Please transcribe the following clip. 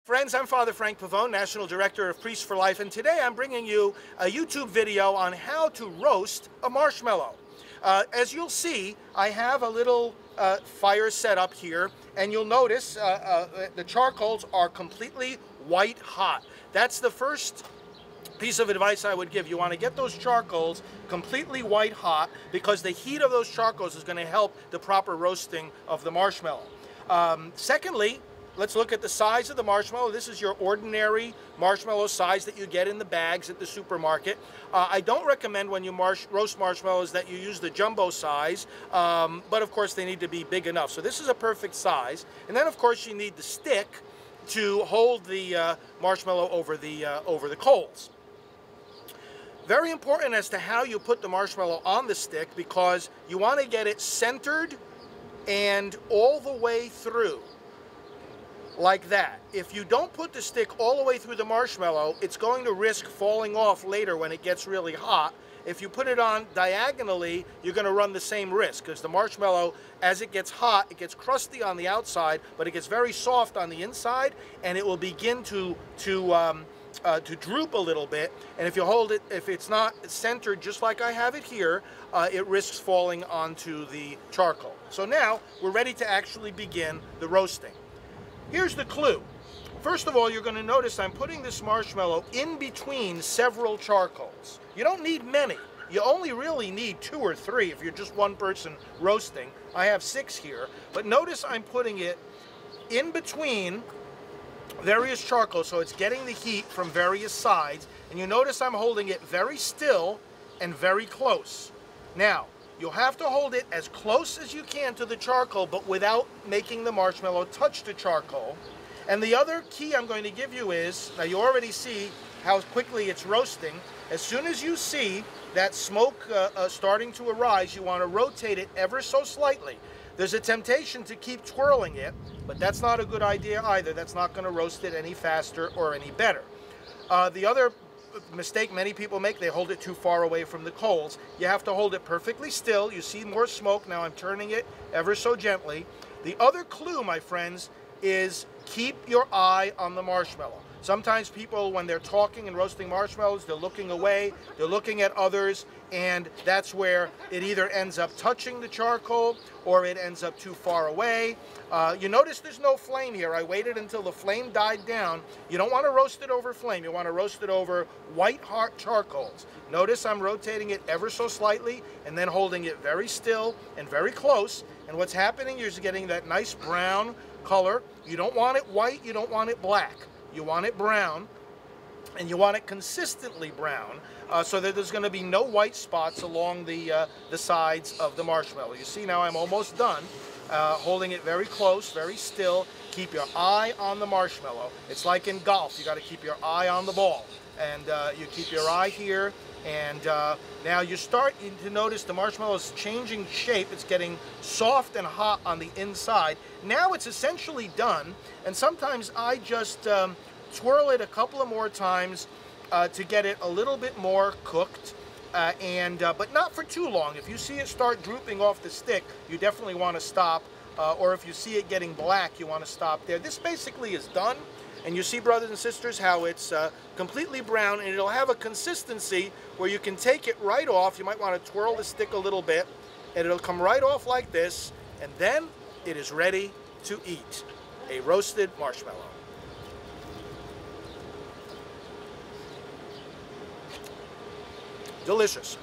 Friends, I'm Father Frank Pavone, National Director of Priests for Life, and today I'm bringing you a YouTube video on how to roast a marshmallow. As you'll see, I have a little fire set up here, and you'll notice the charcoals are completely white hot. That's the first piece of advice I would give. You want to get those charcoals completely white hot because the heat of those charcoals is going to help the proper roasting of the marshmallow. Secondly, let's look at the size of the marshmallow. This is your ordinary marshmallow size that you get in the bags at the supermarket. I don't recommend when you roast marshmallows that you use the jumbo size, but of course they need to be big enough. So this is a perfect size. And then of course you need the stick to hold the marshmallow over the coals. Very important as to how you put the marshmallow on the stick, because you want to get it centered and all the way through. Like that. If you don't put the stick all the way through the marshmallow, it's going to risk falling off later when it gets really hot. If you put it on diagonally, you're going to run the same risk, because the marshmallow, as it gets hot, it gets crusty on the outside, but it gets very soft on the inside, and it will begin to droop a little bit. And if you hold it, if it's not centered just like I have it here, it risks falling onto the charcoal. So now we're ready to actually begin the roasting. Here's the clue. First of all, you're going to notice I'm putting this marshmallow in between several charcoals. You don't need many. You only really need 2 or 3 if you're just one person roasting. I have 6 here. But notice I'm putting it in between various charcoals, so it's getting the heat from various sides. And you notice I'm holding it very still and very close. Now, you'll have to hold it as close as you can to the charcoal, but without making the marshmallow touch the charcoal. And the other key I'm going to give you is, now you already see how quickly it's roasting. As soon as you see that smoke starting to arise, you want to rotate it ever so slightly. There's a temptation to keep twirling it, but that's not a good idea either. That's not going to roast it any faster or any better. The other mistake many people make, they hold it too far away from the coals. You have to hold it perfectly still. You see more smoke. Now I'm turning it ever so gently. The other clue, my friends, is keep your eye on the marshmallow. Sometimes people, when they're talking and roasting marshmallows, they're looking away, they're looking at others, and that's where it either ends up touching the charcoal or it ends up too far away. You notice there's no flame here. I waited until the flame died down. You don't want to roast it over flame. You want to roast it over white hot charcoals. Notice I'm rotating it ever so slightly and then holding it very still and very close. And what's happening, you're getting that nice brown color. You don't want it white, you don't want it black. You want it brown, and you want it consistently brown, so that there's going to be no white spots along the sides of the marshmallow. You see now I'm almost done. Holding it very close, very still. Keep your eye on the marshmallow. It's like in golf. You got to keep your eye on the ball, and you keep your eye here. And now you start to notice the marshmallow is changing shape. It's getting soft and hot on the inside. Now it's essentially done, and sometimes I just twirl it a couple of more times to get it a little bit more cooked, but not for too long. If you see it start drooping off the stick, you definitely want to stop, or if you see it getting black, you want to stop there. This basically is done. And you see, brothers and sisters, how it's completely brown, and it'll have a consistency where you can take it right off. You might want to twirl the stick a little bit, and it'll come right off like this, and then it is ready to eat. A roasted marshmallow. Delicious.